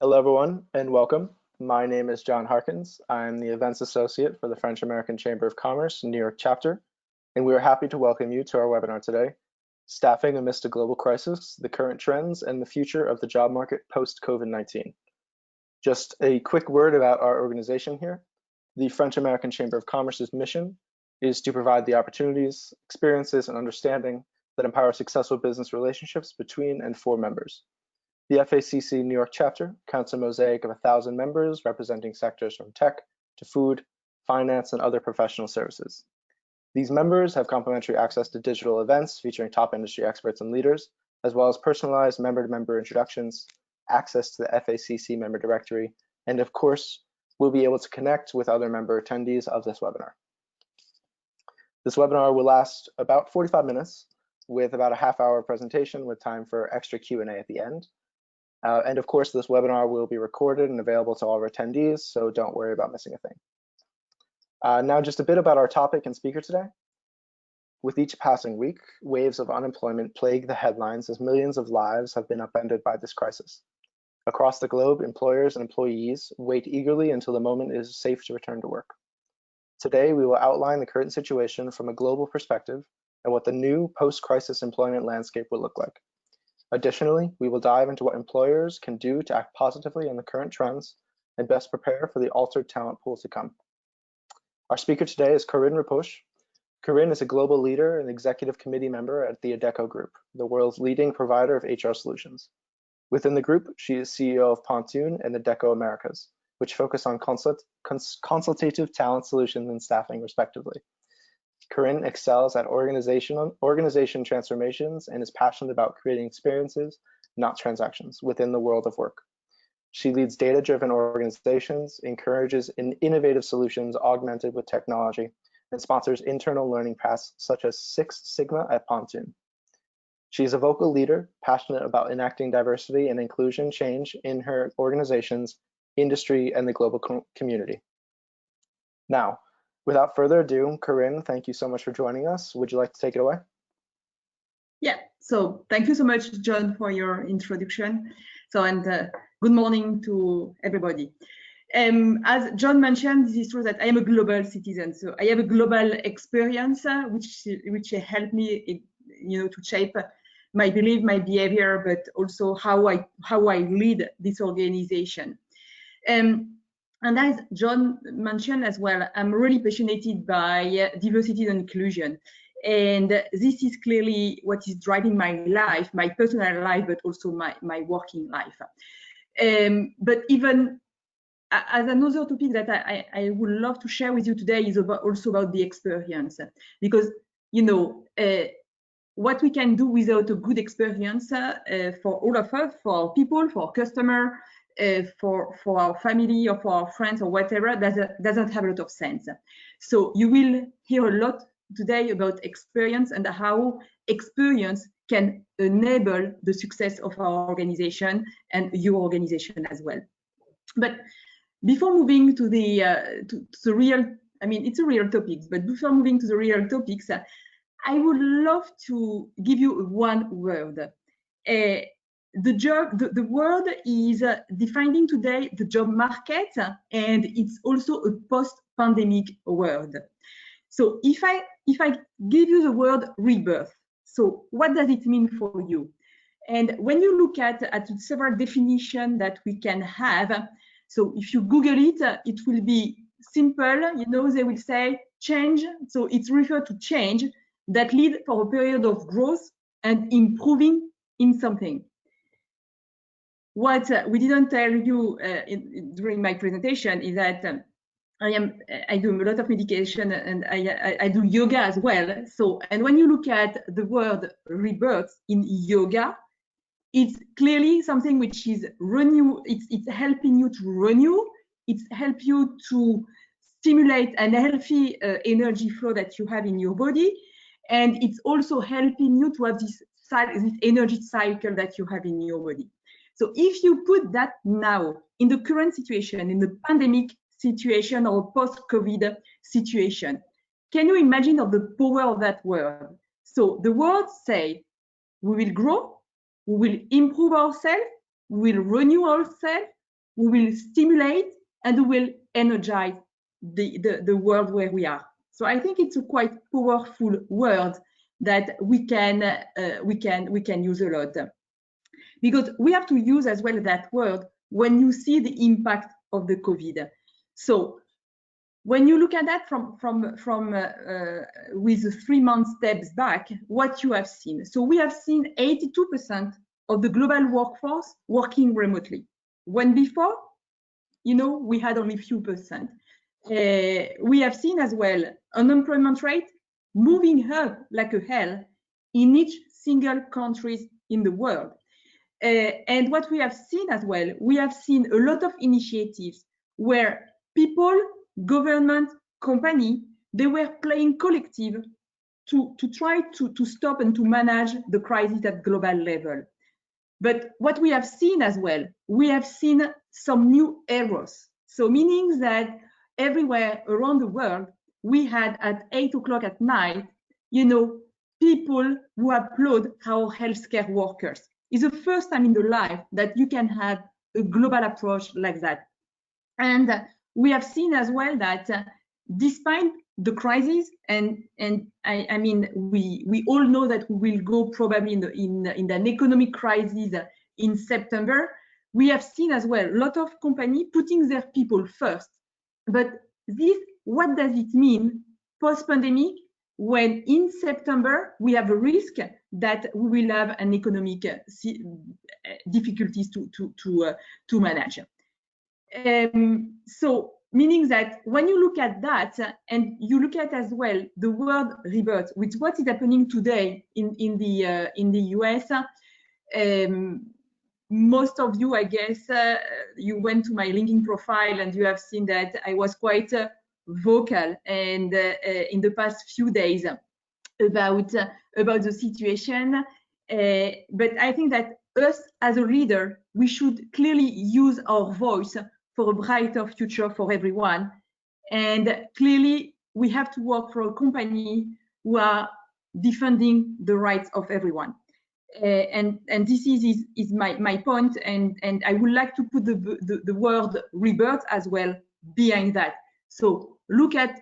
Hello, everyone, and welcome. My name is John Harkins. I'm the Events Associate for the French American Chamber of Commerce New York chapter, and we are happy to welcome you to our webinar today, Staffing Amidst a Global Crisis, the Current Trends and the Future of the Job Market Post-COVID-19. Just a quick word about our organization here. The French American Chamber of Commerce's mission is to provide the opportunities, experiences, and understanding that empower successful business relationships between and for members. The FACC New York chapter counts a mosaic of 1,000 members representing sectors from tech to food, finance, and other professional services. These members have complimentary access to digital events featuring top industry experts and leaders, as well as personalized member-to-member introductions, access to the FACC member directory, and of course, we'll be able to connect with other member attendees of this webinar. This webinar will last about 45 minutes with about a half-hour presentation with time for extra Q&A at the end. And of course, this webinar will be recorded and available to all our attendees, so don't worry about missing a thing. Now, just a bit about our topic and speaker today. With each passing week, waves of unemployment plague the headlines as millions of lives have been upended by this crisis. Across the globe, employers and employees wait eagerly until the moment is safe to return to work. Today, we will outline the current situation from a global perspective and what the new post-crisis employment landscape will look like. Additionally, we will dive into what employers can do to act positively on the current trends and best prepare for the altered talent pool to come. Our speaker today is Corinne Repoche. Corinne is a global leader and executive committee member at the Adecco Group, the world's leading provider of HR solutions. Within the group, she is CEO of Pontoon and Adecco Americas, which focus on consultative talent solutions and staffing, respectively. Corinne excels at organization transformations and is passionate about creating experiences, not transactions, within the world of work. She leads data-driven organizations, encourages innovative solutions augmented with technology, and sponsors internal learning paths such as Six Sigma at Pontoon. She is a vocal leader, passionate about enacting diversity and inclusion change in her organizations, industry, and the global community. Now, without further ado, Corinne, thank you so much for joining us. Would you like to take it away? Yeah, so thank you so much, John, for your introduction. And good morning to everybody. As John mentioned, this is true that I am a global citizen. So I have a global experience, which helped me, to shape my belief, my behavior, but also how I lead this organization. And as John mentioned as well, I'm really passionate by diversity and inclusion. And this is clearly what is driving my life, my personal life, but also my working life. But even as another topic that I would love to share with you today is also about the experience. Because, what we can do without a good experience for all of us, for people, for customers, for our family or for our friends or whatever, doesn't have a lot of sense. So you will hear a lot today about experience and how experience can enable the success of our organization and your organization as well. But before moving to the real, it's a real topic, but before moving to the real topics, I would love to give you one word. The word is defining today the job market, and it's also a post-pandemic word. So if I give you the word rebirth, so what does it mean for you? And when you look at several definitions that we can have, so if you Google it, it will be simple. They will say change. So it's referred to change that lead for a period of growth and improving in something. What we didn't tell you during my presentation is that I do a lot of medication and I do yoga as well. So, and when you look at the word rebirth in yoga, it's clearly something which is renew. It's helping you to renew. It's help you to stimulate a healthy energy flow that you have in your body, and it's also helping you to have this energy cycle that you have in your body. So if you put that now in the current situation, in the pandemic situation or post-COVID situation, can you imagine of the power of that word? So the words say, we will grow, we will improve ourselves, we will renew ourselves, we will stimulate, and we will energize the world where we are. So I think it's a quite powerful word that we can use a lot, because we have to use as well that word when you see the impact of the COVID. So when you look at that with the 3 month steps back, what you have seen. So we have seen 82% of the global workforce working remotely. When before, we had only few percent. We have seen as well unemployment rate moving up like a hell in each single countries in the world. And what we have seen as well, we have seen a lot of initiatives where people, government, company, they were playing collective to try to stop and to manage the crisis at global level. But what we have seen as well, we have seen some new errors. So meaning that everywhere around the world, we had at 8 o'clock at night, people who applaud our healthcare workers. It's the first time in the life that you can have a global approach like that. And we have seen as well that despite the crisis, and I mean, we all know that we will go probably in an economic crisis in September. We have seen as well a lot of companies putting their people first. But this, what does it mean post-pandemic, when in September we have a risk that we will have an economic difficulties to manage? So meaning that when you look at that, and you look at as well the word rebirth, which what is happening today in the US, most of you, I guess, you went to my LinkedIn profile and you have seen that I was quite vocal and in the past few days about the situation. But I think that us as a leader, we should clearly use our voice for a brighter future for everyone. And clearly, we have to work for a company who are defending the rights of everyone. And this is my point. And I would like to put the word rebirth as well behind that. So look at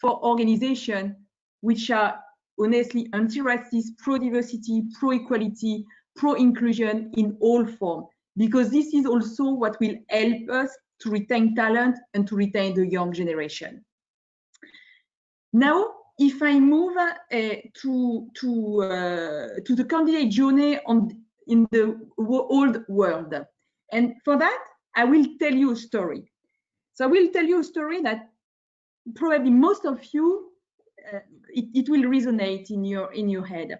for organizations which are honestly anti-racist, pro-diversity, pro-equality, pro-inclusion in all forms, because this is also what will help us to retain talent and to retain the young generation. Now, if I move to the candidate journey in the old world, and for that, I will tell you a story. So I will tell you a story that probably most of you, it will resonate in your head.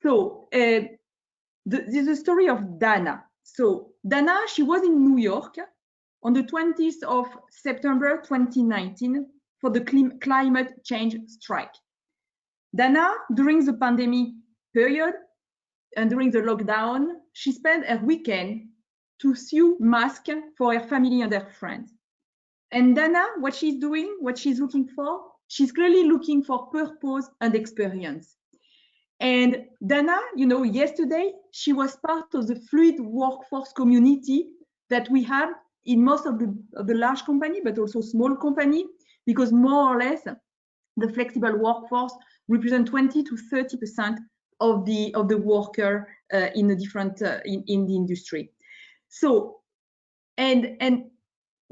So this is the story of Dana. So Dana, she was in New York on the 20th of September 2019 for the climate change strike. Dana, during the pandemic period and during the lockdown, she spent her weekend to sew masks for her family and her friends. And Dana, what she's doing, what she's looking for, she's clearly looking for purpose and experience. And Dana, yesterday, she was part of the fluid workforce community that we have in most of the large company, but also small company, because more or less, the flexible workforce represent 20 to 30% of the worker in the different in the industry. So, and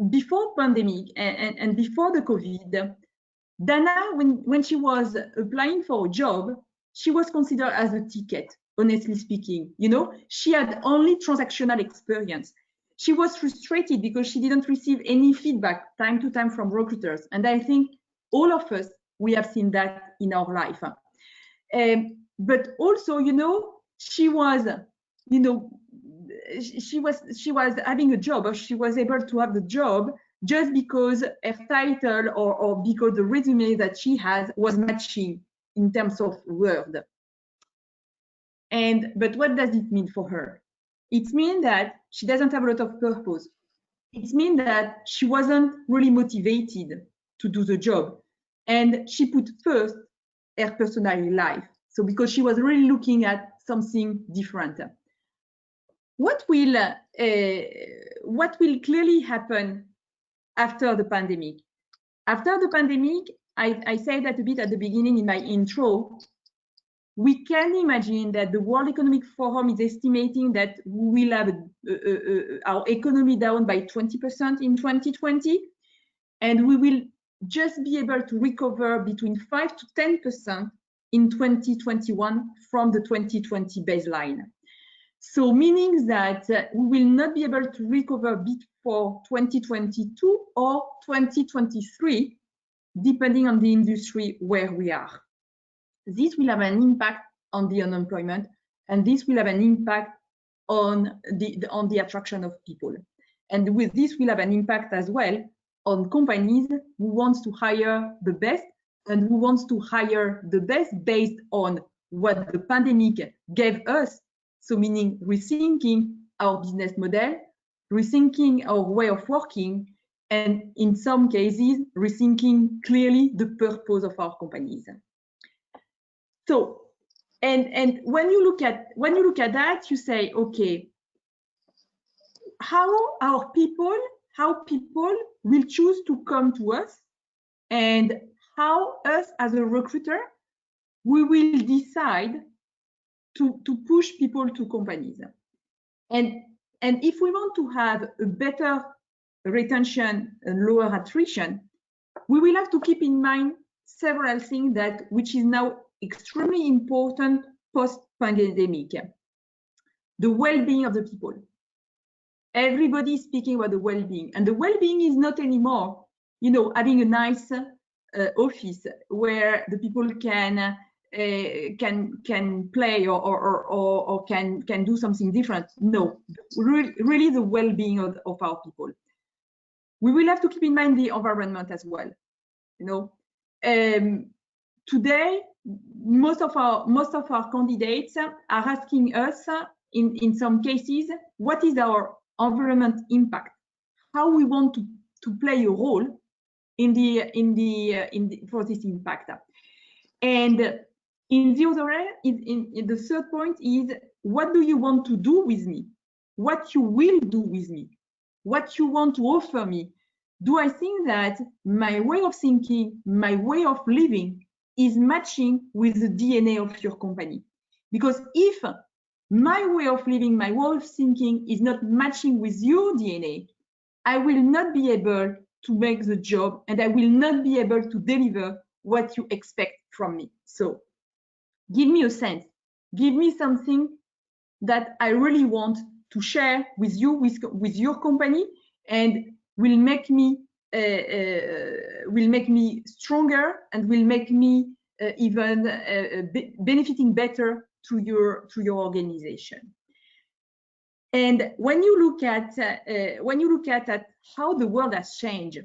before pandemic and before the COVID, Dana, when she was applying for a job, she was considered as a ticket, honestly speaking. She had only transactional experience. She was frustrated because she didn't receive any feedback time to time from recruiters. And I think all of us, we have seen that in our life. But also, she was, she was having a job, or she was able to have the job just because her title or because the resume that she has was matching in terms of word. But what does it mean for her? It means that she doesn't have a lot of purpose. It means that she wasn't really motivated to do the job. And she put first her personal life. So because she was really looking at something different. what will clearly happen after the pandemic? After the pandemic, I said that a bit at the beginning in my intro, we can imagine that the World Economic Forum is estimating that we will have our economy down by 20% in 2020, and we will just be able to recover between 5 to 10% in 2021 from the 2020 baseline. So meaning that we will not be able to recover before 2022 or 2023, depending on the industry where we are. This will have an impact on the unemployment, and this will have an impact on the attraction of people. And with this will have an impact as well on companies who wants to hire the best and who wants to hire the best based on what the pandemic gave us. So meaning rethinking our business model, rethinking our way of working, and in some cases, rethinking clearly the purpose of our companies. So, and when you look at that, you say, okay, how people will choose to come to us, and how us as a recruiter, we will decide to push people to companies. And if we want to have a better retention and lower attrition, we will have to keep in mind several things which is now extremely important post-pandemic. The well-being of the people. Everybody is speaking about the well-being, and the well-being is not anymore, having a nice office where the people can play or can do something different. No, really the well-being of our people. We will have to keep in mind the environment as well. Today, most of our candidates are asking us, in some cases, what is our environment impact? How we want to play a role for this impact. And in the other end, in the third point is, what do you want to do with me? What you will do with me? What you want to offer me? Do I think that my way of thinking, my way of living is matching with the DNA of your company? Because if my way of living, my way of thinking is not matching with your DNA, I will not be able to make the job, and I will not be able to deliver what you expect from me. So give me a sense, give me something that I really want to share with you, with your company, and will make me stronger, and will make me even benefiting better to your organization. And when you look at how the world has changed,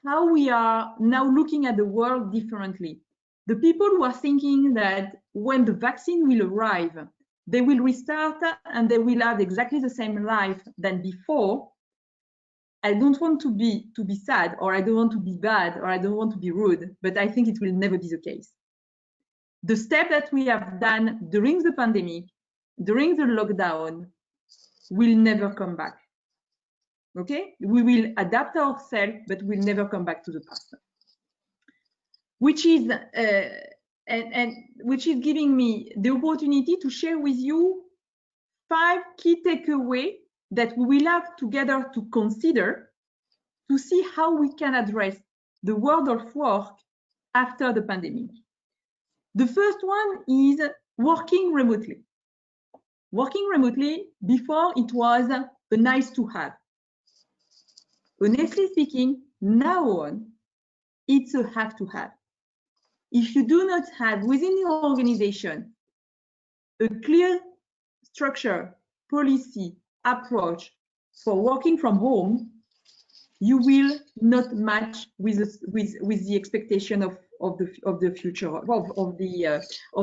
how we are now looking at the world differently, the people who are thinking that when the vaccine will arrive, they will restart and they will have exactly the same life than before, I don't want to be sad, or I don't want to be bad, or I don't want to be rude, but I think it will never be the case. The step that we have done during the pandemic, during the lockdown, will never come back. Okay, we will adapt ourselves, but we'll never come back to the past. Which is which is giving me the opportunity to share with you 5 key takeaways that we will have together to consider to see how we can address the world of work after the pandemic. The first one is working remotely. Working remotely, before it was a nice to have. Honestly speaking, now on, it's a have to have. If you do not have within your organization a clear structure, policy, approach for working from home, you will not match with the expectation of the future of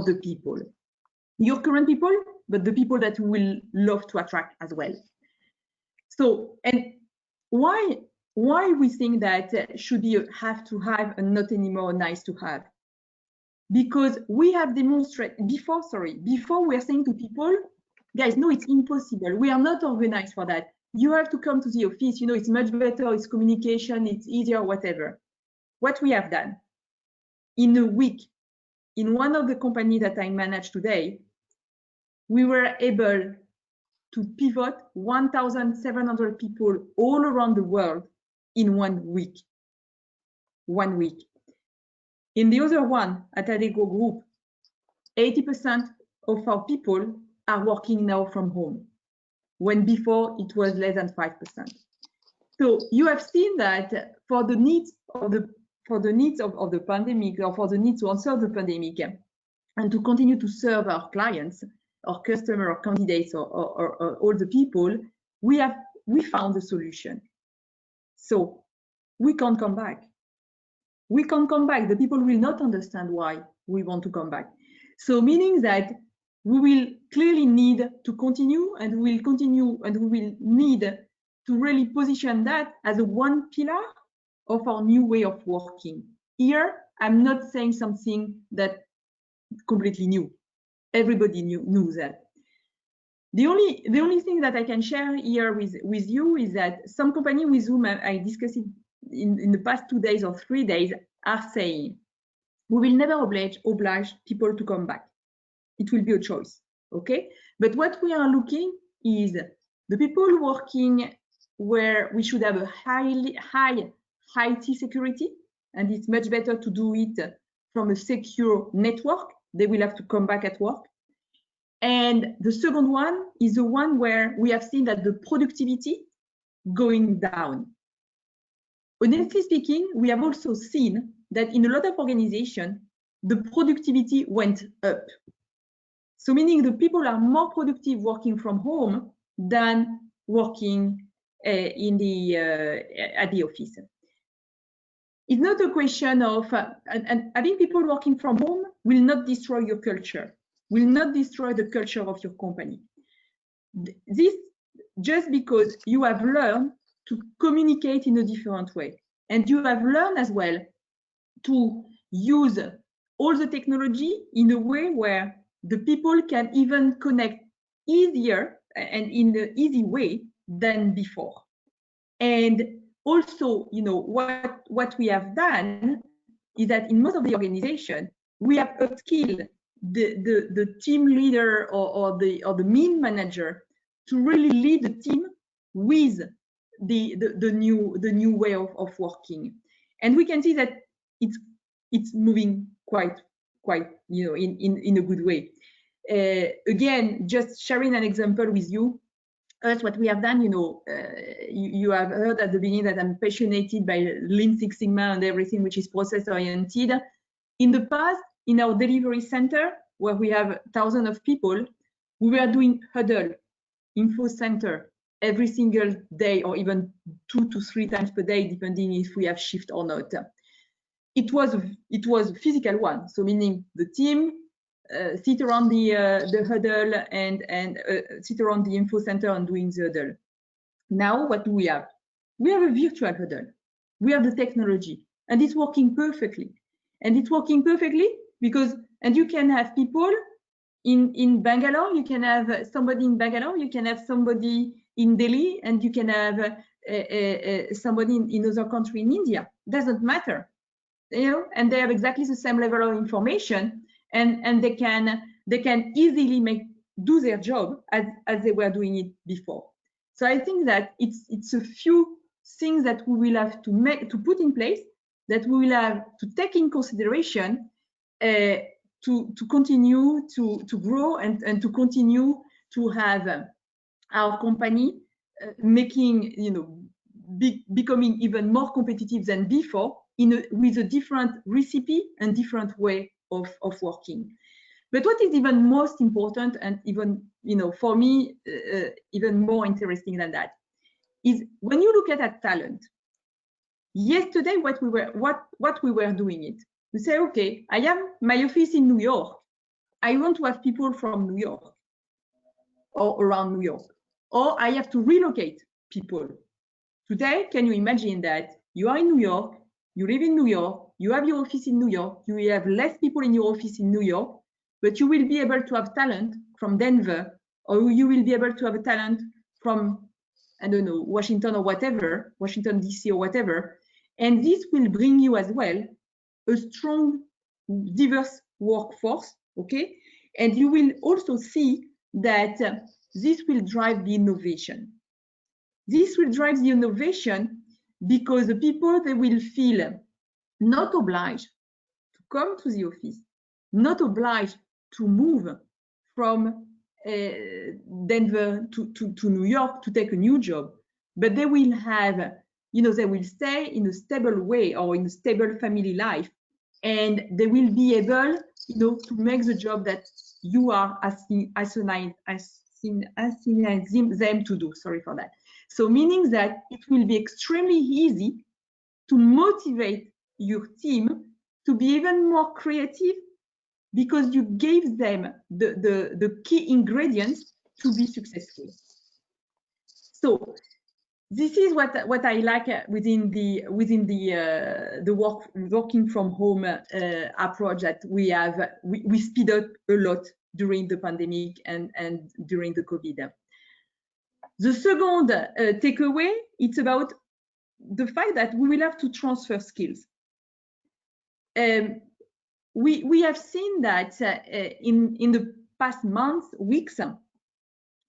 the people, your current people, but the people that you will love to attract as well. So, and why we think that should be a have to have and not anymore nice to have? Because we have demonstrated before we are saying to people guys, no, it's impossible. We are not organized for that. You have to come to the office. It's much better. It's communication. It's easier, whatever. What we have done in a week, in one of the companies that I manage today, we were able to pivot 1,700 people all around the world in 1 week. 1 week. In the other one, at Adecco Group, 80% of our people are working now from home, when before it was less than 5%. So you have seen that for the needs of the pandemic, or for the need to answer the pandemic, and to continue to serve our clients, our customer, or candidates, or all the people, we found a solution. So we can't come back. We can't come back. The people will not understand why we want to come back. So meaning that we will clearly need to continue, and we will need to really position that as a one pillar of our new way of working. Here, I'm not saying something that completely new. Everybody knew that. The only thing that I can share here with you is that some company with whom I discussed it in the past 2 days or 3 days are saying, we will never oblige people to come back. It will be a choice, okay? But what we are looking is the people working where we should have a high IT security, and it's much better to do it from a secure network. They will have to come back at work. And the second one is the one where we have seen that the productivity going down. Honestly speaking, we have also seen that in a lot of organizations, the productivity went up. So meaning the people are more productive working from home than working at the office. It's not a question of, and having people working from home will not destroy your culture, will not destroy the culture of your company. This just because you have learned to communicate in a different way. And you have learned as well to use all the technology in a way where the people can even connect easier and in the easy way than before. And also, what we have done is that in most of the organization, we have upskilled the team leader or the mean manager to really lead the team with the new way of working. And we can see that it's moving quite in a good way. Again, just sharing an example with you. That's what we have done. You have heard at the beginning that I'm passionate by Lean Six Sigma and everything which is process oriented. In the past, in our delivery center, where we have thousands of people, we were doing huddle, info center, every single day, or even 2 to 3 times per day, depending if we have shift or not. It was a physical one, so meaning the team sit around the huddle and sit around the info center and doing the huddle. Now, what do we have? We have a virtual huddle. We have the technology, and it's working perfectly. And it's working perfectly because, and you can have people in Bangalore, you can have somebody in Bangalore, you can have somebody in Delhi, and you can have somebody in other country in India. Doesn't matter, and they have exactly the same level of information, and they can easily do their job as they were doing it before. So I think that it's a few things that we will have to put in place, that we will have to take in consideration to continue to grow and to continue to have our company making, becoming even more competitive than before with a different recipe and different way of working. But what is even most important, and even, for me, even more interesting than that, is when you look at talent. Yesterday, what we were doing it. We say, okay, I have my office in New York. I want to have people from New York or around New York, or I have to relocate people. Today, can you imagine that you are in New York, you live in New York, you have your office in New York, you will have less people in your office in New York, but you will be able to have talent from Denver or you will be able to have a talent from, I don't know, Washington or whatever, Washington, DC or whatever. And this will bring you as well a strong, diverse workforce, okay? And you will also see that this will drive the innovation. This will drive the innovation because the people, they will feel not obliged to come to the office, not obliged to move from Denver to New York to take a new job, but they will have, you know, they will stay in a stable way or in a stable family life, and they will be able, you know, to make the job that you are asking them to do. Sorry for that. So meaning that it will be extremely easy to motivate your team to be even more creative, because you gave them the key ingredients to be successful. So this is what I like within the working from home approach that we have. We speed up a lot during the pandemic and during the COVID. The second takeaway, it's about the fact that we will have to transfer skills. We have seen that in the past months, weeks, a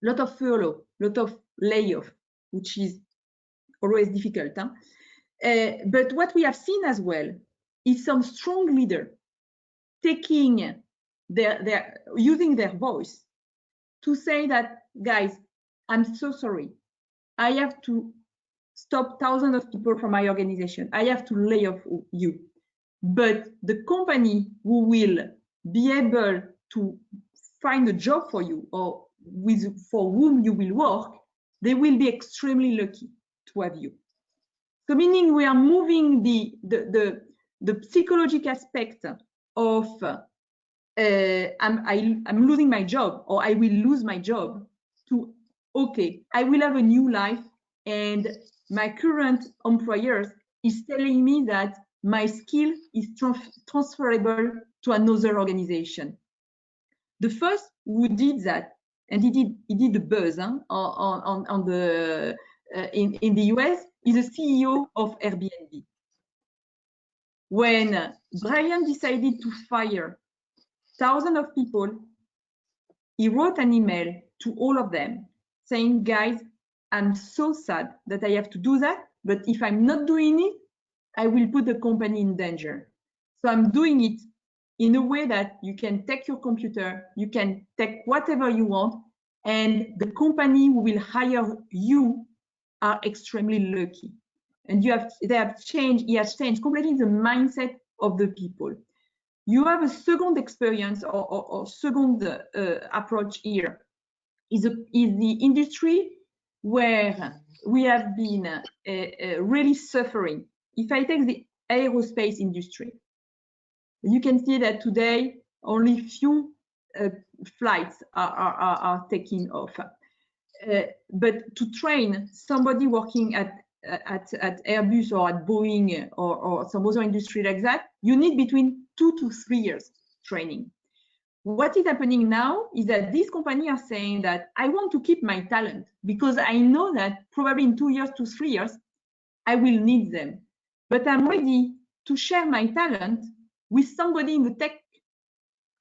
lot of furlough, a lot of layoff, which is always difficult. But what we have seen as well is some strong leader taking using their voice to say that, guys, I'm so sorry. I have to stop thousands of people from my organization. I have to lay off you. But the company who will be able to find a job for you or for whom you will work, they will be extremely lucky to have you. So meaning we are moving the psychological aspect of I'm losing my job or I will lose my job to, okay, I will have a new life, and my current employer is telling me that my skill is transferable to another organization. The first who did that, and he did the buzz on the in the US, is the CEO of Airbnb. When Brian decided to fire thousands of people, he wrote an email to all of them saying, guys, I'm so sad that I have to do that, but if I'm not doing it, I will put the company in danger. So I'm doing it in a way that you can take your computer, you can take whatever you want, and the company who will hire you are extremely lucky. And he has changed completely the mindset of the people. You have a second experience or second approach here is the industry where we have been really suffering. If I take the aerospace industry, you can see that today only few flights are taking off. But to train somebody working at Airbus or at Boeing or some other industry like that, you need between 2 to 3 years training. What is happening now is that these companies are saying that I want to keep my talent because I know that probably in 2 years to 3 years, I will need them. But I'm ready to share my talent with somebody in the tech.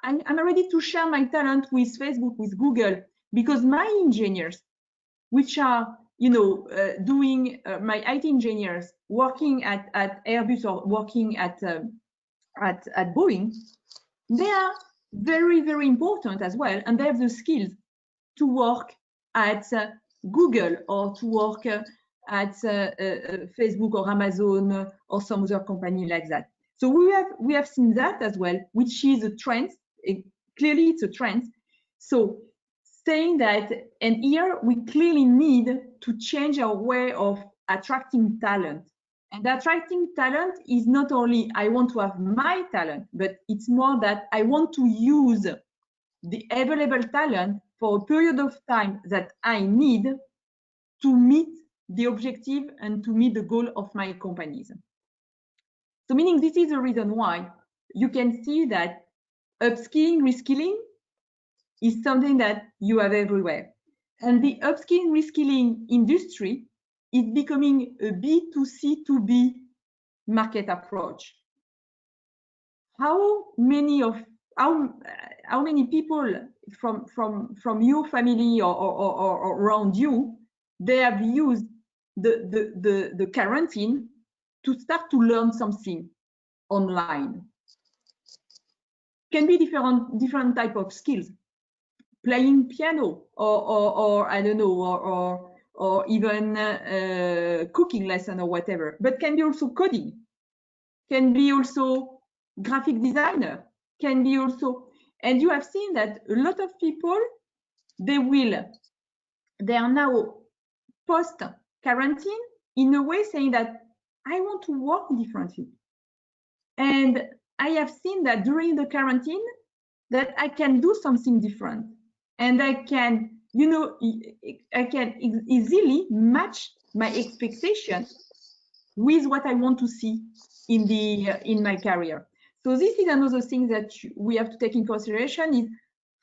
I'm ready to share my talent with Facebook, with Google, because my engineers, which are, you know, doing my IT engineers working at Airbus or working at Boeing, they are very, very important as well, and they have the skills to work at Google or to work at Facebook or Amazon or some other company like that. So we have seen that as well, which is a trend. Clearly, it's a trend. So saying that, and here we clearly need to change our way of attracting talent. And attracting talent is not only I want to have my talent, but it's more that I want to use the available talent for a period of time that I need to meet the objective and to meet the goal of my companies. So meaning this is the reason why you can see that upskilling, reskilling is something that you have everywhere. And the upskilling, reskilling industry is becoming a B2C2B market approach. How many people from your family or around you, they have used the quarantine to start to learn something online? Can be different type of skills, playing piano or I don't know, or even cooking lesson or whatever, but can be also coding, can be also graphic designer, can be also, and you have seen that a lot of people, they are now post quarantine in a way saying that I want to work differently. And I have seen that during the quarantine that I can do something different, and I can, you know, I can easily match my expectations with what I want to see in my career. So this is another thing that we have to take in consideration, is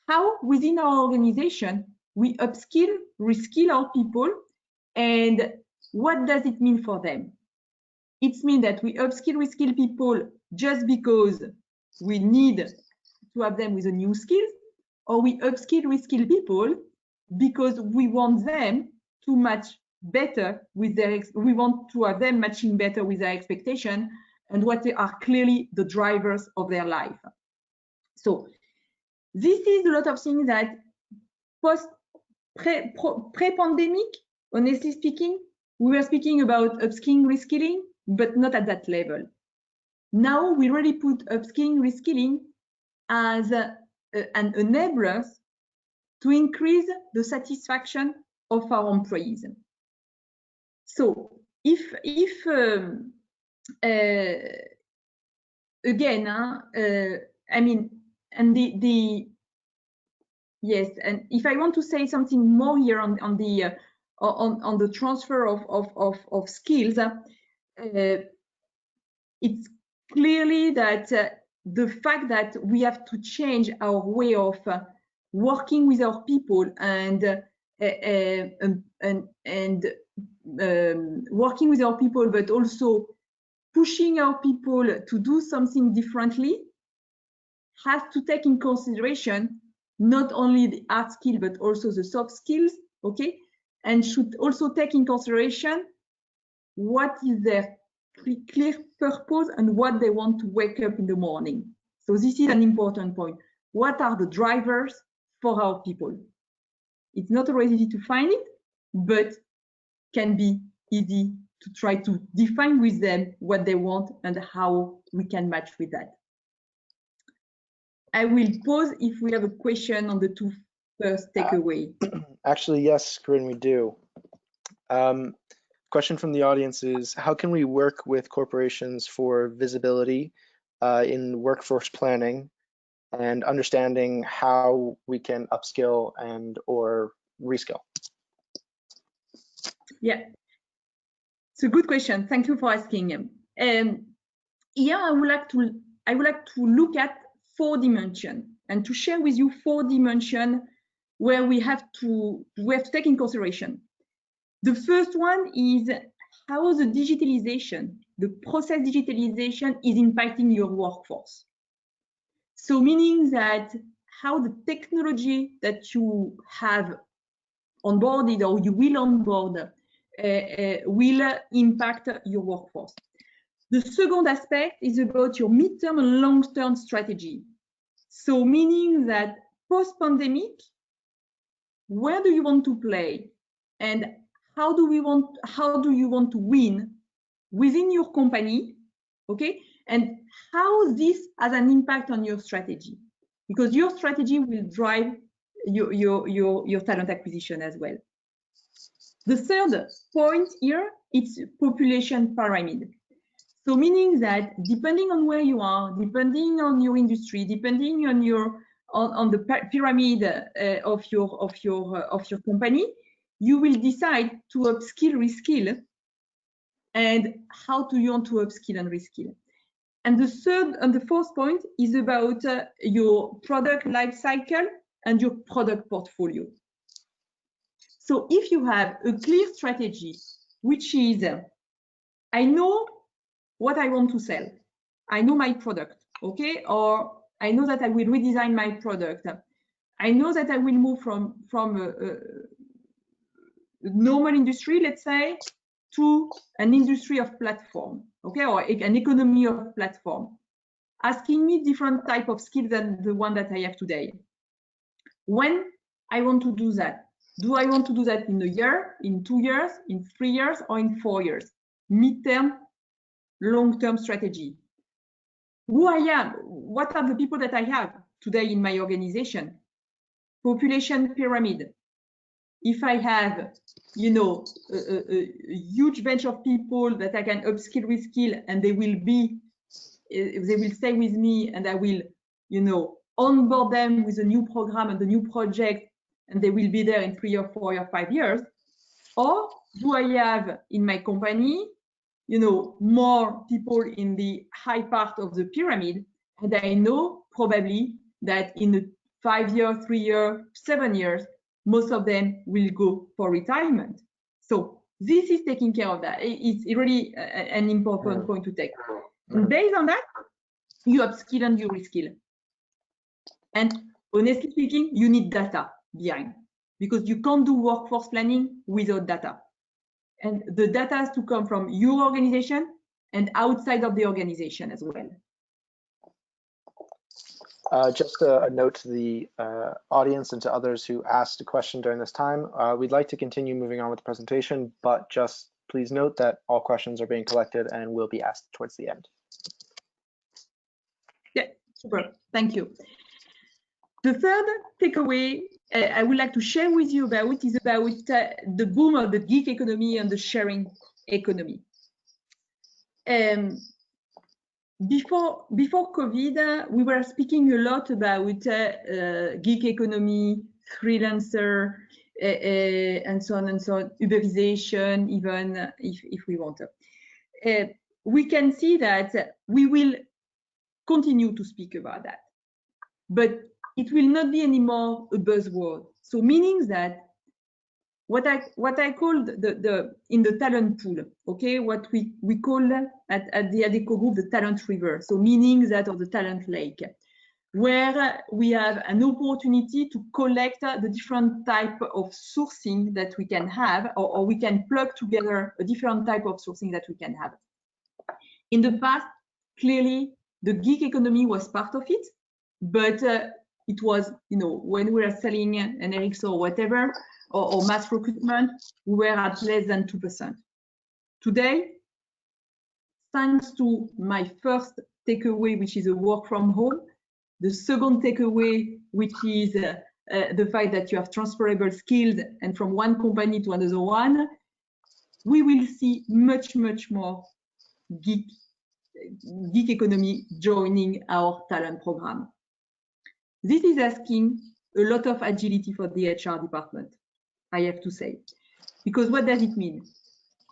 how within our organization we upskill, reskill our people, and what does it mean for them? It means that we upskill, reskill people just because we need to have them with a new skill, or we upskill, reskill people because we want them to match better with their, we want to have them matching better with their expectation and what are clearly the drivers of their life. So this is a lot of things that pre-pandemic, honestly speaking, we were speaking about upskilling, reskilling, but not at that level. Now we really put upskilling, reskilling as an enabler to increase the satisfaction of our employees. So if again, I mean, and yes, and if I want to say something more here on the transfer of skills, it's clearly that the fact that we have to change our way of working with our people and working with our people, but also pushing our people to do something differently, has to take in consideration not only the hard skill but also the soft skills, okay, and should also take in consideration what is their clear purpose and what they want to wake up in the morning. So this is an important point. What are the drivers for our people? It's not always easy to find it, but can be easy to try to define with them what they want and how we can match with that. I will pause if we have a question on the two first takeaway. Actually, yes, Corinne, we do. Question from the audience is, how can we work with corporations for visibility in workforce planning and understanding how we can upskill and or reskill? Yeah, it's a good question. Thank you for asking. Here I would like to look at 4 dimensions and to share with you 4 dimensions where we have to take in consideration. The first one is how the digitalization, the process digitalization, is impacting your workforce. So meaning that how the technology that you have onboarded or you will onboard will impact your workforce. The second aspect is about your midterm and long-term strategy. So meaning that post-pandemic, where do you want to play, and how do you want to win within your company, okay? And how this has an impact on your strategy, because your strategy will drive your talent acquisition as well. The third point here, it's population pyramid. So meaning that depending on where you are, depending on your industry, depending on your on the pyramid of your company, you will decide to upskill, reskill, and how do you want to upskill and reskill. And the third and the fourth point is about your product life cycle and your product portfolio. So if you have a clear strategy, which is, I know what I want to sell, I know my product, okay, or I know that I will redesign my product, I know that I will move from a normal industry, let's say, to an industry of platform, okay, or an economy of platform, asking me different type of skills than the one that I have today. When I want to do that, do I want to do that in a year, in 2 years, in 3 years, or in 4 years? Mid-term, long-term strategy. Who I am, what are the people that I have today in my organization? Population pyramid. If I have, you know, a huge bunch of people that I can upskill, reskill, and they will stay with me, and I will, you know, onboard them with a new program and a new project, and they will be there in 3 or 4 or 5 years? Or do I have in my company, you know, more people in the high part of the pyramid, and I know probably that in 5 years, 3 years, 7 years, most of them will go for retirement. So this is taking care of that. It's really an important point to take. And based on that, you upskill and you reskill. And honestly speaking, you need data behind, because you can't do workforce planning without data. And the data has to come from your organization and outside of the organization as well. Just a note to the audience and to others who asked a question during this time. We'd like to continue moving on with the presentation, but just please note that all questions are being collected and will be asked towards the end. Yeah, super. Thank you. The third takeaway I would like to share with you about is about the boom of the gig economy and the sharing economy. Before COVID, we were speaking a lot about gig economy, freelancer, and so on and so on, Uberization, even if we want to. We can see that we will continue to speak about that, but it will not be anymore a buzzword. So meaning that what I call in the talent pool, okay, what we call at the Adecco Group the talent river. So meaning that of the talent lake, where we have an opportunity to collect the different type of sourcing that we can have, or we can plug together a different type of sourcing that we can have. In the past, clearly the gig economy was part of it, but it was, you know, when we were selling an Ericsson or whatever, or mass recruitment, we were at less than 2%. Today, thanks to my first takeaway, which is a work from home, the second takeaway, which is the fact that you have transferable skills and from one company to another one, we will see much more gig economy joining our talent program. This is asking a lot of agility for the HR department, I have to say. Because what does it mean?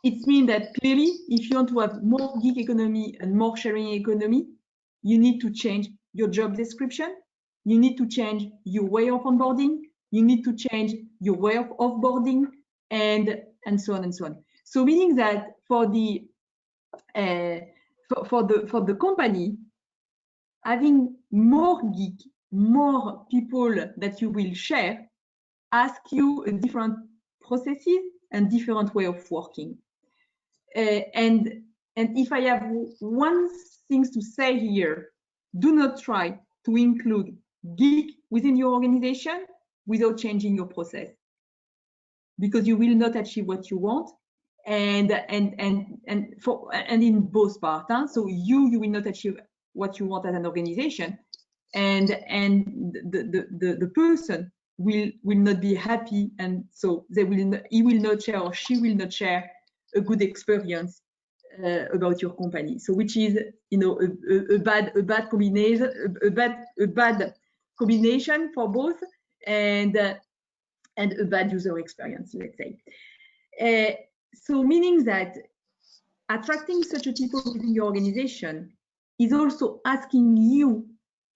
It means that clearly, if you want to have more gig economy and more sharing economy, you need to change your job description, you need to change your way of onboarding, you need to change your way of offboarding, and so on and so on. So meaning that for the company, having more gig, more people that you will share, ask you a different processes and different way of working. And if I have one thing to say here, do not try to include gig within your organization without changing your process, because you will not achieve what you want, and in both parts. Huh? So you will not achieve what you want as an organization, and the person will not be happy, and so he will not share, or she will not share a good experience about your company. So which is, you know, a bad combination for both, and a bad user experience, let's say. So meaning that attracting such a people within your organization is also asking you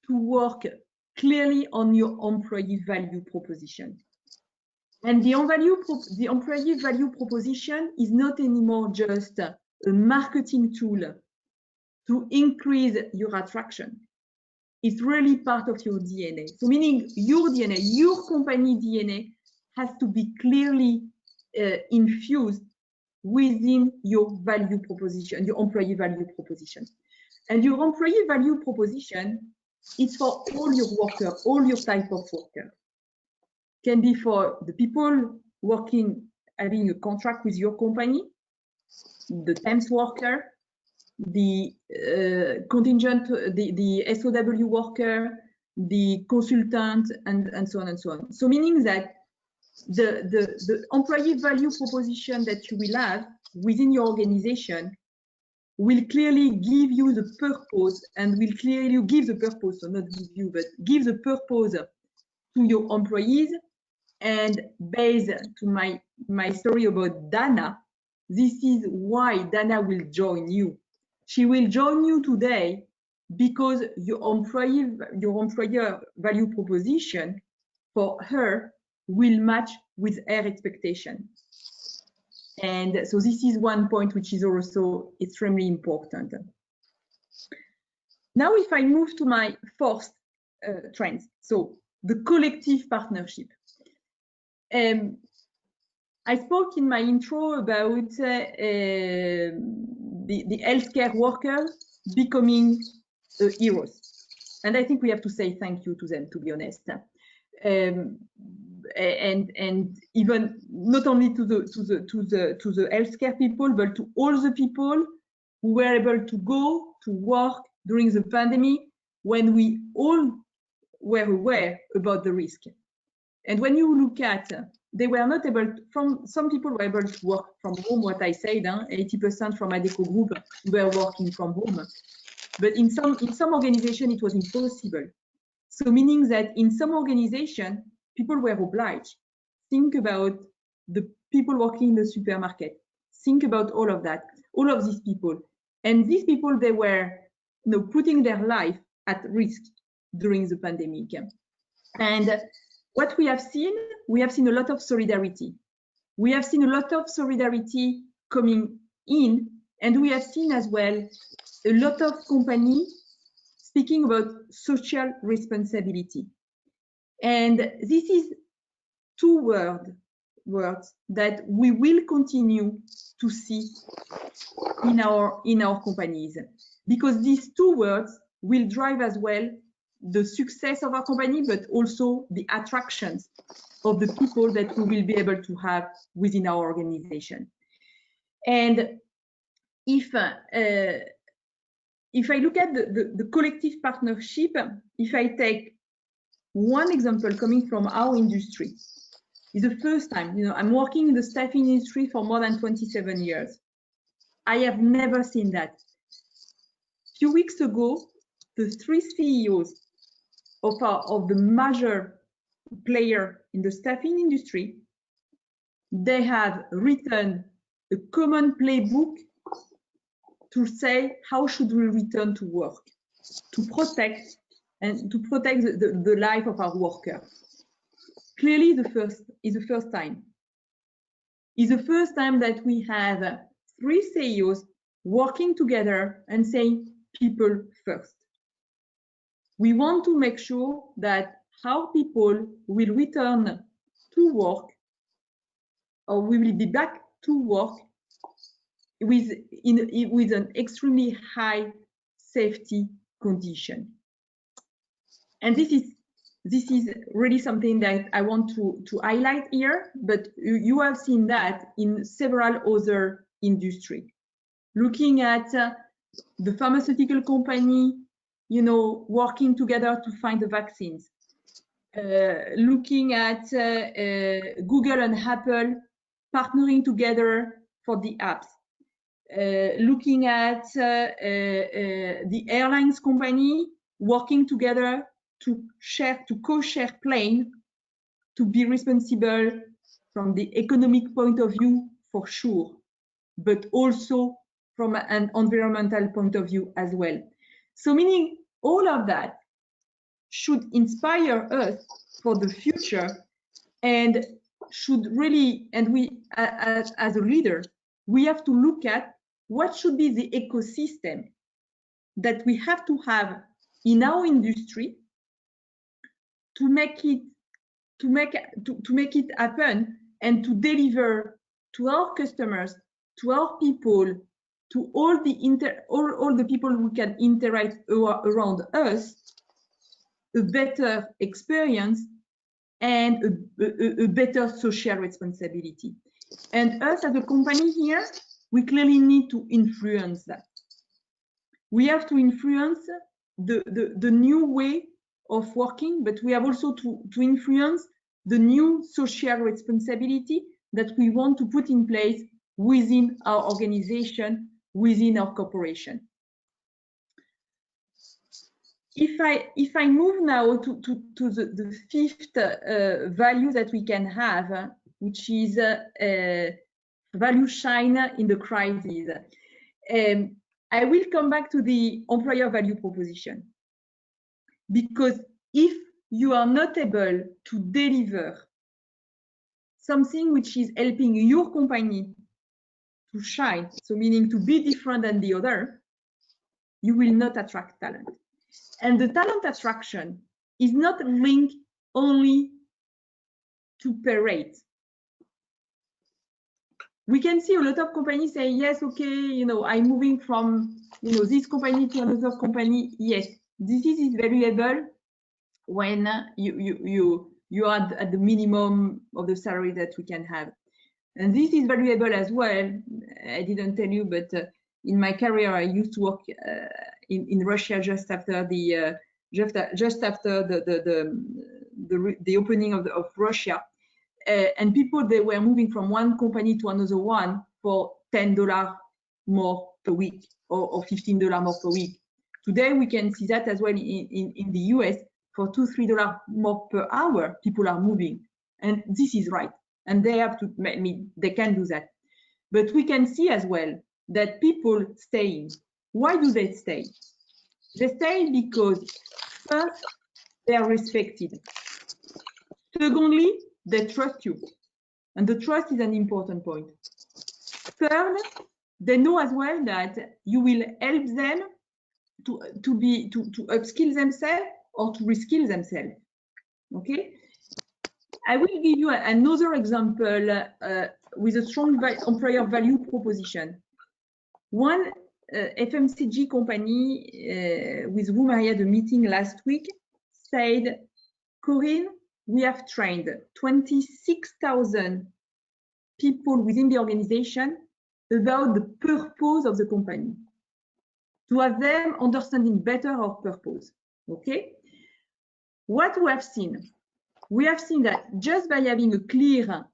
to work clearly on your employee value proposition. And the employee value proposition is not anymore just a marketing tool to increase your attraction. It's really part of your DNA. So meaning your DNA, your company DNA has to be clearly infused within your value proposition, your employee value proposition. And your employee value proposition is for all your workers, all your type of worker. Can be for the people working, having a contract with your company, the temps worker, the contingent, the SOW worker, the consultant, and so on and so on. So meaning that the employee value proposition that you will have within your organization will clearly give you the purpose, and will clearly give the purpose, so not give you, but give the purpose to your employees. And based to my story about Dana, this is why Dana will join you. She will join you today because your employer value proposition for her will match with her expectation. And so this is one point which is also extremely important. Now, if I move to my fourth trend, so the collective partnership. I spoke in my intro about the healthcare workers becoming heroes, and I think we have to say thank you to them, to be honest. And even not only to the healthcare people, but to all the people who were able to go to work during the pandemic when we all were aware about the risk. And when you look at, they were not able to, some people were able to work from home, what I said, 80% from Adecco Group were working from home. But in some organization, it was impossible. So meaning that in some organization, people were obliged. Think about the people working in the supermarket. Think about all of that, all of these people. And these people, they were putting their life at risk during the pandemic. And what we have seen a lot of solidarity. We have seen a lot of solidarity coming in, and we have seen as well a lot of companies speaking about social responsibility. And this is two words that we will continue to see in our companies, because these two words will drive as well the success of our company, but also the attractions of the people that we will be able to have within our organization. And if I look at the collective partnership, if I take one example coming from our industry, it's the first time, I'm working in the staffing industry for more than 27 years. I have never seen that. A few weeks ago, the 3 CEOs of the major player in the staffing industry, they have written a common playbook to say how should we return to work to protect the life of our worker. Clearly, the first time. It's the first time that we have 3 CEOs working together and saying people first. We want to make sure that our people will return to work, or we will be back to work with an extremely high safety condition. And this is really something that I want to highlight here, but you have seen that in several other industries. Looking at the pharmaceutical company, working together to find the vaccines. Looking at Google and Apple partnering together for the apps. Looking at the airlines company working together to co-share plane, to be responsible from the economic point of view for sure, but also from an environmental point of view as well. So meaning all of that should inspire us for the future, and should really, and we as a leader, we have to look at what should be the ecosystem that we have to have in our industry to make it happen, and to deliver to our customers, to our people, to all the people who can interact around us, a better experience and a better social responsibility. And us as a company here, we clearly need to influence that. We have to influence the new way of working, but we have also to influence the new social responsibility that we want to put in place within our organization, within our corporation. If I move now to the fifth value that we can have, which is value shine in the crisis. I will come back to the employer value proposition, because if you are not able to deliver something which is helping your company to shine, so meaning to be different than the other, you will not attract talent. And the talent attraction is not linked only to pay rate. We can see a lot of companies say, yes, okay, I'm moving from, this company to another company. Yes, this is valuable when you are at the minimum of the salary that we can have. And this is valuable as well. I didn't tell you, but in my career, I used to work in Russia just after the opening of Russia, and people, they were moving from one company to another one for $10 more per week or $15 more per week. Today we can see that as well in the US for $2-3 more per hour. People are moving, and this is right, and they have to. I mean, they can do that, but we can see as well that people staying. Why do they stay? They stay because first, they are respected. Secondly, they trust you, and the trust is an important point. Third, they know as well that you will help them to upskill themselves or to reskill themselves. Okay, I will give you another example with a strong employer value proposition. One FMCG company with whom I had a meeting last week said, Corinne, we have trained 26,000 people within the organization about the purpose of the company, to have them understanding better our purpose. Okay? What we have seen? We have seen that just by having a clear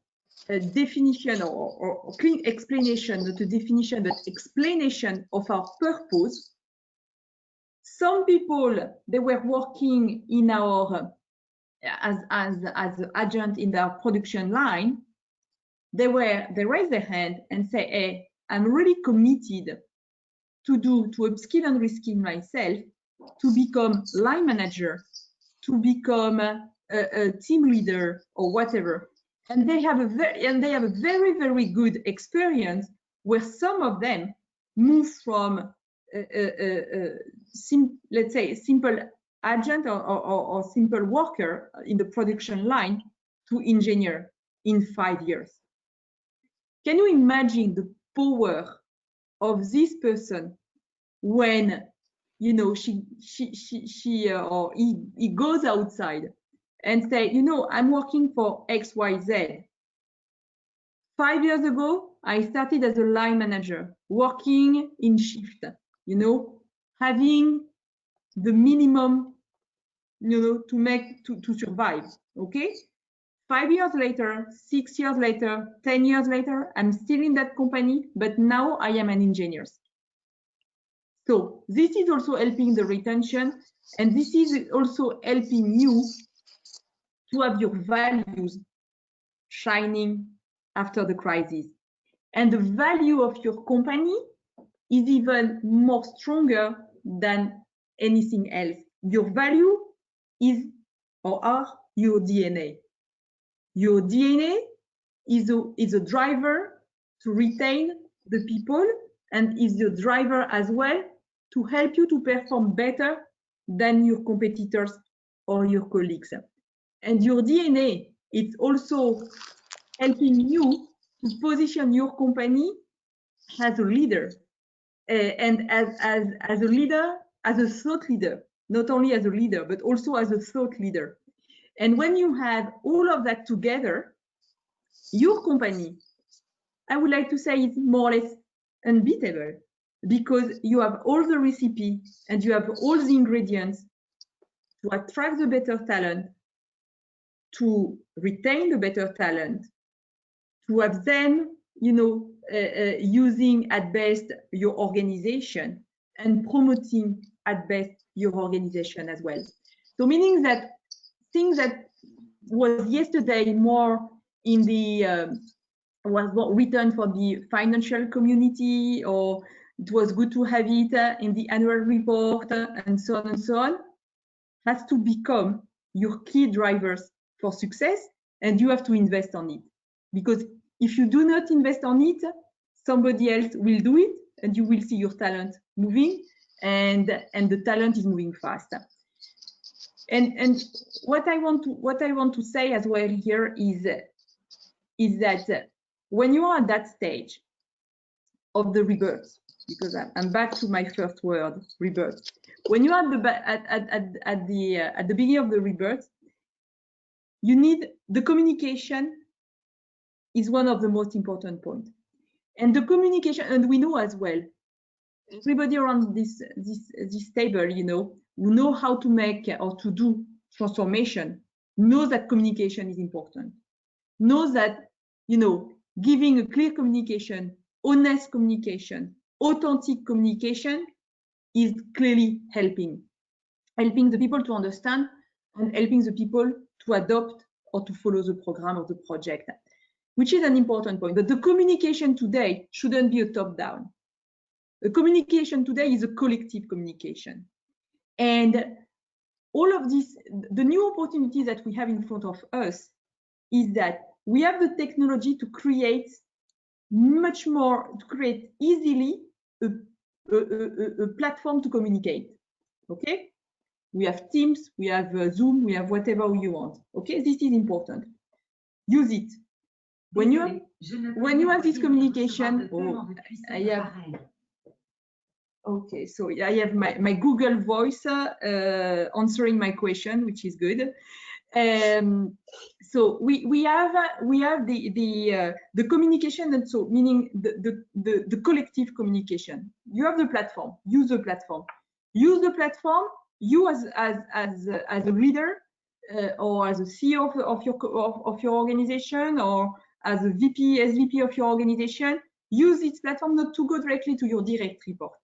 definition or clear explanation, not a definition, but explanation of our purpose, some people, they were working in our as agent in their production line, they raised their hand and say, hey, I'm really committed to upskill and reskill myself, to become line manager, to become a team leader or whatever. And they have a very, very good experience where some of them move from let's say a simple agent or simple worker in the production line to engineer in 5 years. Can you imagine the power of this person when she or he goes outside and say, I'm working for XYZ. 5 years ago, I started as a line manager, working in shift, having the minimum, to survive. Okay. 5 years later, 6 years later, 10 years later, I'm still in that company, but now I am an engineer. So this is also helping the retention, and this is also helping you to have your values shining after the crisis. And the value of your company is even more stronger than anything else. Your value is or are your DNA. Your DNA is a driver to retain the people and is the driver as well to help you to perform better than your competitors or your colleagues. And your DNA, it's also helping you to position your company as a leader, and as a leader, as a thought leader, not only as a leader, but also as a thought leader. And when you have all of that together, your company, I would like to say, it's more or less unbeatable, because you have all the recipe and you have all the ingredients to attract the better talent, to retain the better talent, to have them, using at best your organization and promoting at best your organization as well. So meaning that things that was yesterday more in the was written for the financial community, or it was good to have it in the annual report and so on, has to become your key drivers for success, and you have to invest on it. Because if you do not invest on it, somebody else will do it, and you will see your talent moving, and the talent is moving fast. And what I want to say as well here is that when you are at that stage of the rebirth, because I'm back to my first word, rebirth. When you are at the beginning of the rebirth, you need the communication is one of the most important points. And the communication, and we know as well, everybody around this table, who know how to make or to do transformation, knows that communication is important. Knows that, giving a clear communication, honest communication, authentic communication is clearly helping the people to understand and helping the people to adopt or to follow the program or the project, which is an important point. But the communication today shouldn't be a top-down. The communication today is a collective communication. And all of this, the new opportunity that we have in front of us is that we have the technology to create easily a platform to communicate. Okay, we have Teams, we have Zoom, we have whatever you want. Okay, this is important. Use it. When you have this communication, okay, so I have my Google Voice answering my question, which is good. So we have the communication, and so meaning the collective communication. You have the platform. Use the platform. Use the platform. You as a leader or as a CEO of your organization, or as a VP, SVP of your organization, use this platform not to go directly to your direct report,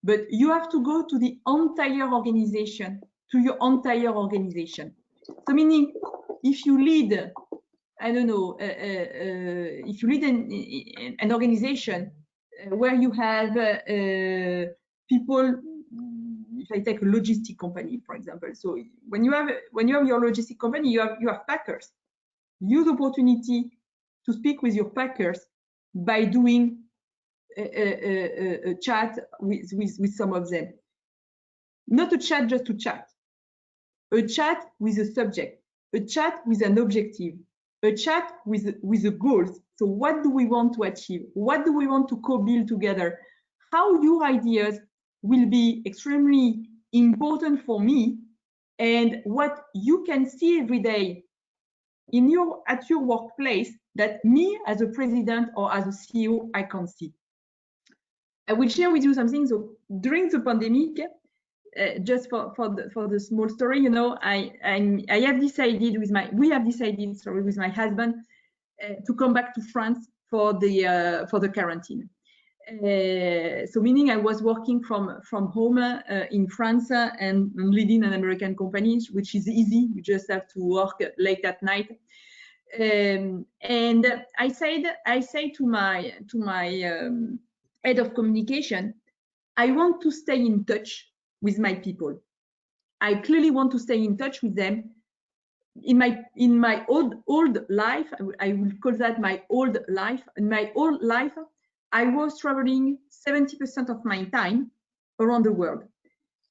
but you have to go to the entire organization, to your entire organization. So meaning, if you lead, I don't know, if you lead an organization where you have people, if I take a logistic company, for example, so when you have your logistic company, you have packers. Use the opportunity to speak with your packers by doing a chat with some of them. Not a chat just to chat. A chat with a subject, a chat with an objective, a chat with the goals. So what do we want to achieve? What do we want to co-build together? How your ideas will be extremely important for me, and what you can see every day at your workplace that me as a president or as a CEO, I can't see. I will share with you something. So during the pandemic, just for the small story, we have decided with my husband to come back to France for the quarantine. So meaning I was working from home in France and leading an American company, which is easy. You just have to work late at night. And I say to my head of communication, I want to stay in touch with my people. I clearly want to stay in touch with them. In my old life, I will call that my old life. In my old life, I was traveling 70% of my time around the world.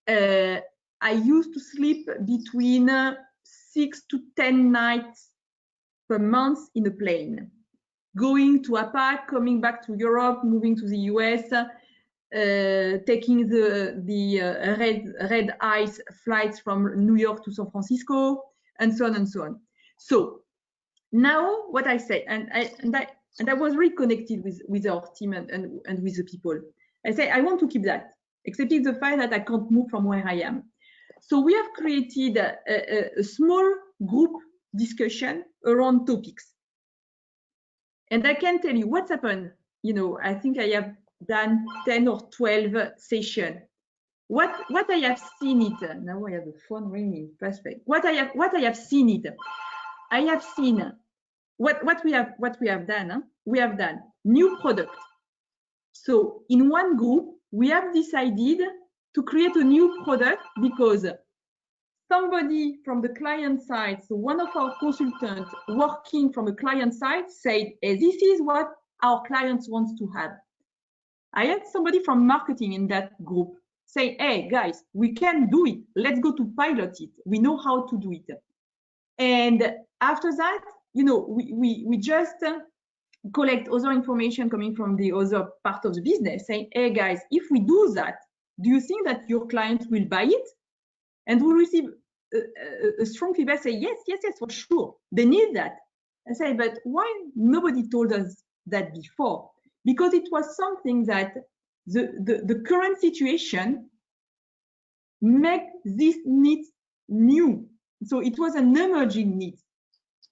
I used to sleep between 6 to 10 nights per month in a plane, going to APAC, coming back to Europe, moving to the US, taking the red eyes flights from New York to San Francisco, and so on and so on. So now what I say, and I was really connected with our team and with the people. I say I want to keep that, except the fact that I can't move from where I am. So we have created a small group discussion around topics. And I can tell you what's happened. You know, I think I have done 10 or 12 sessions. What I have seen it, now I have the phone ringing, perfect. What I have seen it, I have seen what we have done. Huh? We have done new product. So in one group, we have decided to create a new product because somebody from the client side, so one of our consultants working from a client side said, hey, this is what our clients want to have. I had somebody from marketing in that group say, hey, guys, we can do it. Let's go to pilot it. We know how to do it. And after that, you know, we just collect other information coming from the other part of the business saying, hey, guys, if we do that, do you think that your client will buy it? And we receive a strong feedback, say, yes, for sure. They need that. I say, but why nobody told us that before? Because it was something that the current situation make this need new. So it was an emerging need.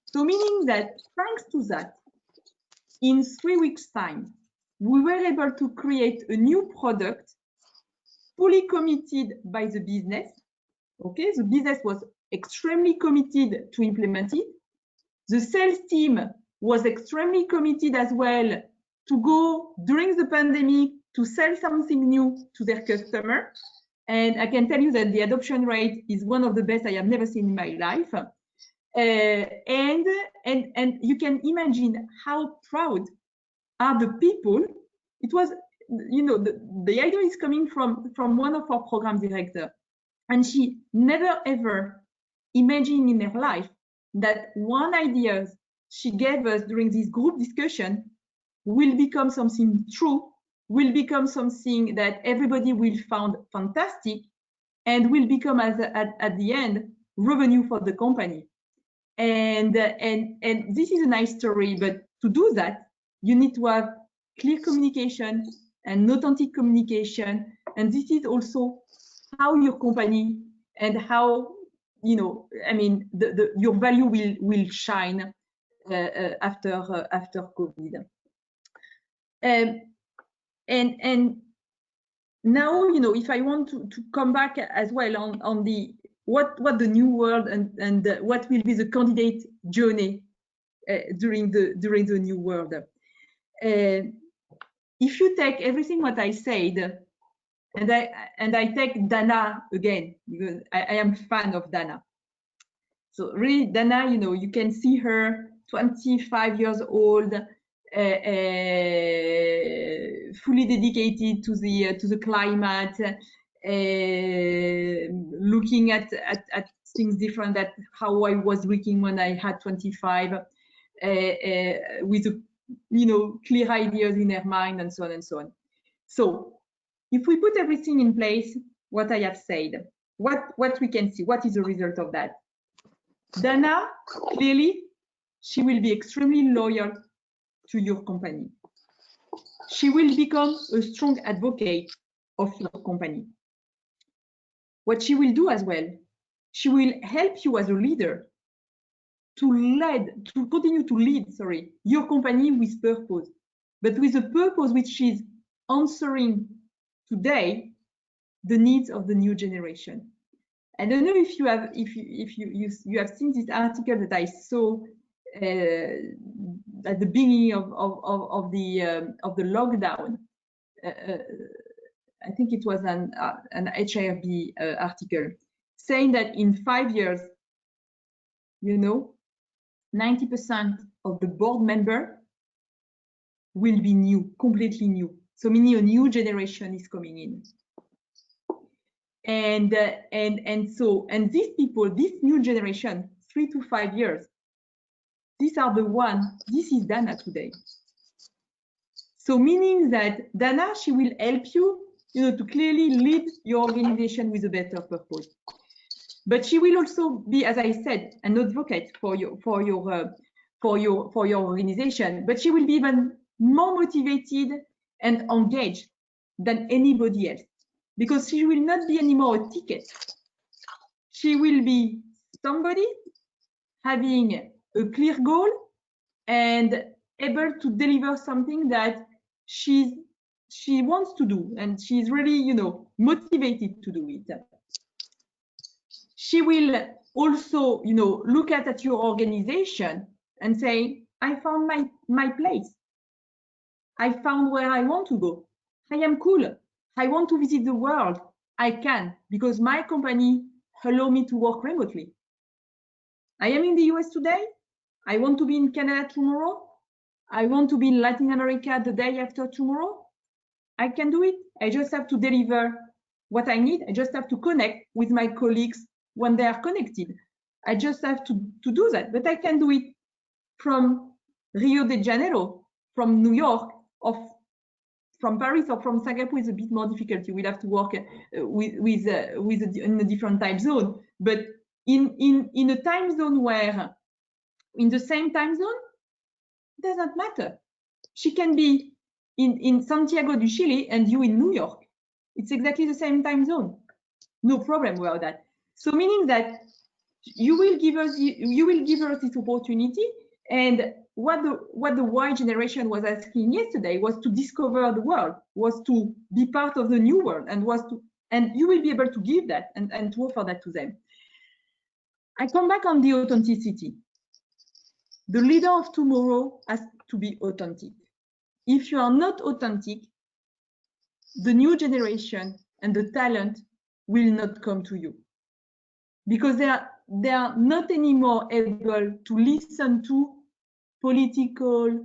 So meaning that thanks to that, in 3 weeks' time, we were able to create a new product fully committed by the business. Okay, the business was extremely committed to implement it. The sales team was extremely committed as well to go during the pandemic to sell something new to their customer. And I can tell you that the adoption rate is one of the best I have never seen in my life. And you can imagine how proud are the people. It was, you know, the idea is coming from one of our program directors. And she never ever imagined in her life that one idea she gave us during this group discussion will become something true, will become something that everybody will find fantastic, and will become at the end revenue for the company. And this is a nice story, but to do that, you need to have clear communication and authentic communication. And this is also how your company and how, you know, I mean, your value will shine after COVID. And now, you know, if I want to come back as well on the what the new world and what will be the candidate journey during the new world. If you take everything what I said, and I take Dana again, because I am a fan of Dana. So really, Dana, you know, you can see her 25 years old, fully dedicated to the climate, looking at things different than how I was working when I had 25, with you know, clear ideas in her mind, and so on and so on. So if we put everything in place, what I have said, what we can see, what is the result of that? Dana, clearly, she will be extremely loyal to your company. She will become a strong advocate of your company. What she will do as well, she will help you as a leader to continue to lead, your company with purpose, but with a purpose which is answering today the needs of the new generation. I don't know if you have seen this article that I saw at the beginning of the lockdown. I think it was an HRB article. saying that in 5 years, 90% of the board member will be new, completely new. So meaning a new generation is coming in. And these people, this new generation, 3 to 5 years, these are the ones, this is Dana today. So meaning that Dana, she will help you, to clearly lead your organization with a better purpose. But she will also be, as I said, an advocate for your organization. But she will be even more motivated and engaged than anybody else, because she will not be anymore a ticket. She will be somebody having a clear goal and able to deliver something that she wants to do, and she's really, motivated to do it. She will also, look at your organization and say, I found my place. I found where I want to go. I am cool. I want to visit the world. I can, because my company allows me to work remotely. I am in the US today. I want to be in Canada tomorrow. I want to be in Latin America the day after tomorrow. I can do it. I just have to deliver what I need. I just have to connect with my colleagues when they are connected. I just have to do that. But I can do it from Rio de Janeiro, from New York, or from Paris, or from Singapore. Is a bit more difficult. You will have to work in a different time zone. But in a time zone where, in the same time zone, it doesn't matter. She can be in Santiago de Chile and you in New York. It's exactly the same time zone. No problem about that. So meaning that you will give us this opportunity. And what the Y generation was asking yesterday was to discover the world, was to be part of the new world, and you will be able to give that and to offer that to them. I come back on the authenticity. The leader of tomorrow has to be authentic. If you are not authentic, the new generation and the talent will not come to you, because they are not anymore able to listen to political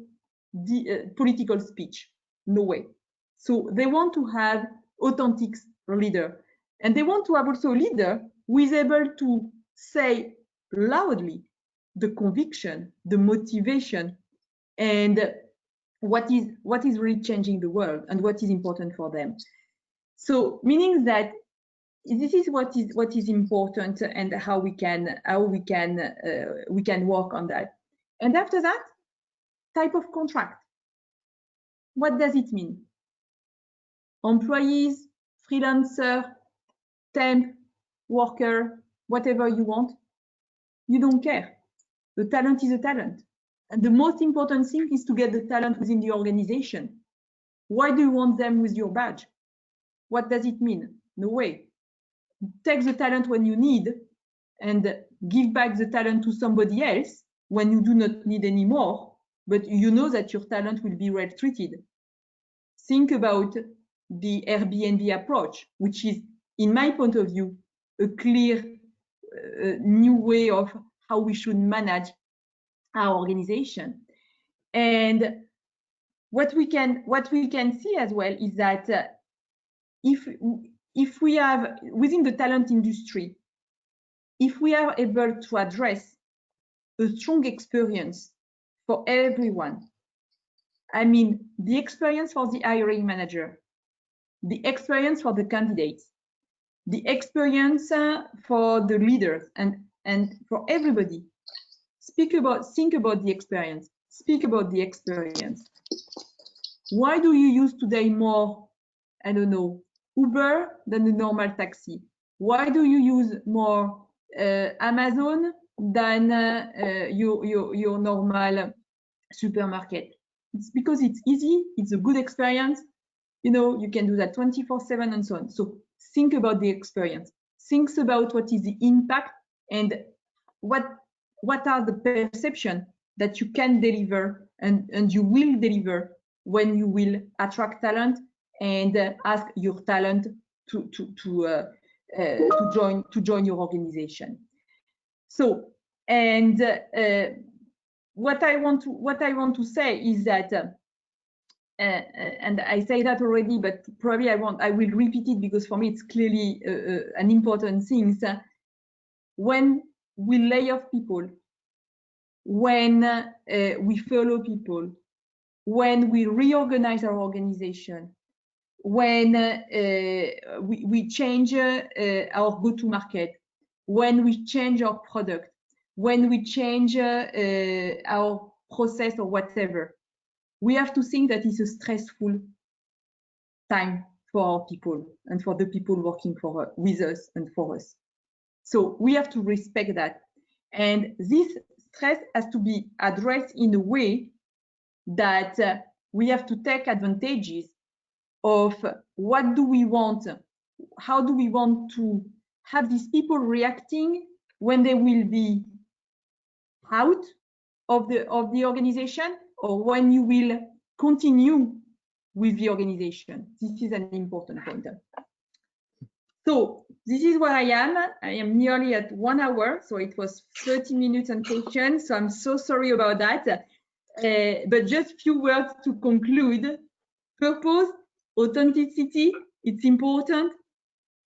speech. No way. So they want to have authentic leader, and they want to have also a leader who is able to say loudly the conviction, the motivation, and what is really changing the world and what is important for them. So meaning that this is what is important, and how we can work on that. And after that, type of contract. What does it mean? Employees, freelancer, temp, worker, whatever you want, you don't care. The talent is a talent. And the most important thing is to get the talent within the organization. Why do you want them with your badge? What does it mean? No way. Take the talent when you need and give back the talent to somebody else when you do not need anymore, but you know that your talent will be well treated. Think about the Airbnb approach, which is, in my point of view, a clear new way of how we should manage our organization. And what we can see as well is that if we have, within the talent industry, if we are able to address a strong experience for everyone, I mean, the experience for the hiring manager, the experience for the candidates, the experience for the leaders, and for everybody. Think about the experience. Speak about the experience. Why do you use today more, I don't know, Uber than the normal taxi? Why do you use more Amazon than your normal supermarket? It's because it's easy, it's a good experience. You can do that 24/7 and so on. So think about the experience. Think about what is the impact and what are the perception that you can deliver and you will deliver when you will attract talent and ask your talent to to join your organization. So, and what I want to say is that, and I say that already, but probably I will repeat it because for me it's clearly an important thing. When we lay off people, when we furlough people, when we reorganize our organization, when we change our go-to-market, when we change our product, when we change our process or whatever, we have to think that it's a stressful time for our people and for the people working with us and for us. So we have to respect that. And this stress has to be addressed in a way that we have to take advantages of what do we want, how do we want to have these people reacting when they will be out of the organization, or when you will continue with the organization. This is an important point. So this is where I am. I am nearly at 1 hour, so it was 30 minutes and questions. So I'm so sorry about that. But just a few words to conclude. Purpose, authenticity, it's important,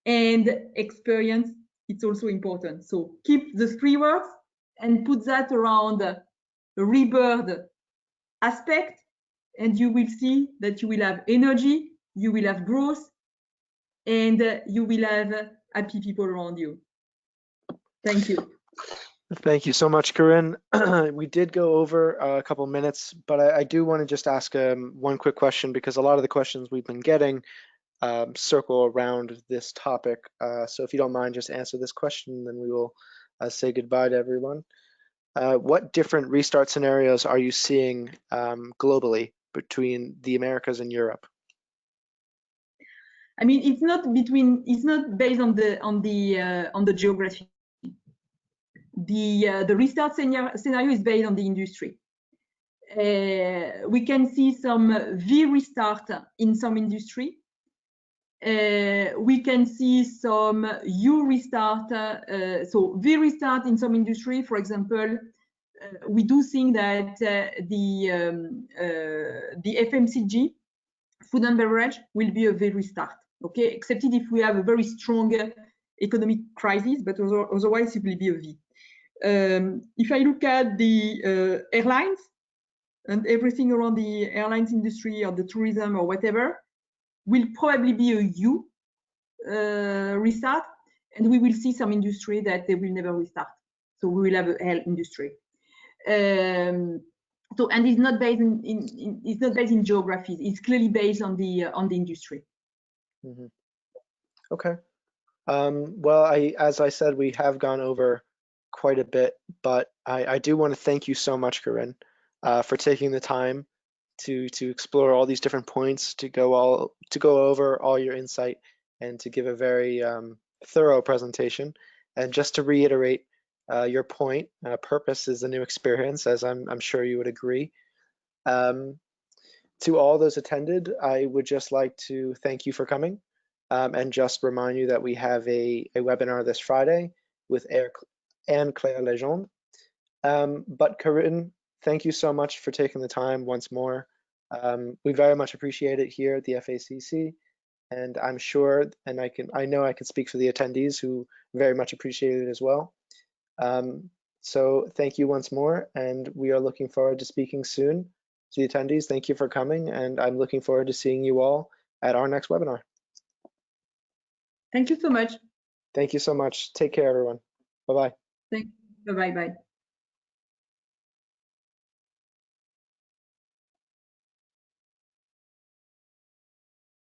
and experience, it's also important. So keep the 3 words and put that around the rebirth aspect, and you will see that you will have energy, you will have growth, and you will have happy people around you. Thank you. Thank you so much, Corinne. We did go over a couple minutes, but I do want to just ask one quick question, because a lot of the questions we've been getting circle around this topic. So if you don't mind, just answer this question, then we will say goodbye to everyone. What different restart scenarios are you seeing globally between the Americas and Europe? I mean, it's not based on the geography. The restart scenario is based on the industry. We can see some V restart in some industry. We can see some U restart. So V restart in some industry, for example, we do think that the FMCG, food and beverage, will be a V restart. Okay, except if we have a very strong economic crisis, but otherwise it will be a V. If I look at the airlines and everything around the airlines industry or the tourism or whatever, will probably be a U restart, and we will see some industry that they will never restart. So we will have a L industry. So, and it's not based it's not based in geographies. It's clearly based on the industry. Mm-hmm. Okay. Well, as I said, we have gone over quite a bit, but I do want to thank you so much, Corinne, for taking the time to explore all these different points, to go over all your insight, and to give a very thorough presentation. And just to reiterate your point, purpose is a new experience, as I'm sure you would agree. To all those attended, I would just like to thank you for coming, and just remind you that we have a webinar this Friday with Anne-Claire Legendre. But Corinne, thank you so much for taking the time once more. We very much appreciate it here at the FACC, and I'm sure, and I know I can speak for the attendees who very much appreciate it as well. So thank you once more, and we are looking forward to speaking soon to the attendees. Thank you for coming, and I'm looking forward to seeing you all at our next webinar. Thank you so much. Thank you so much. Take care, everyone. Bye-bye. Bye-bye.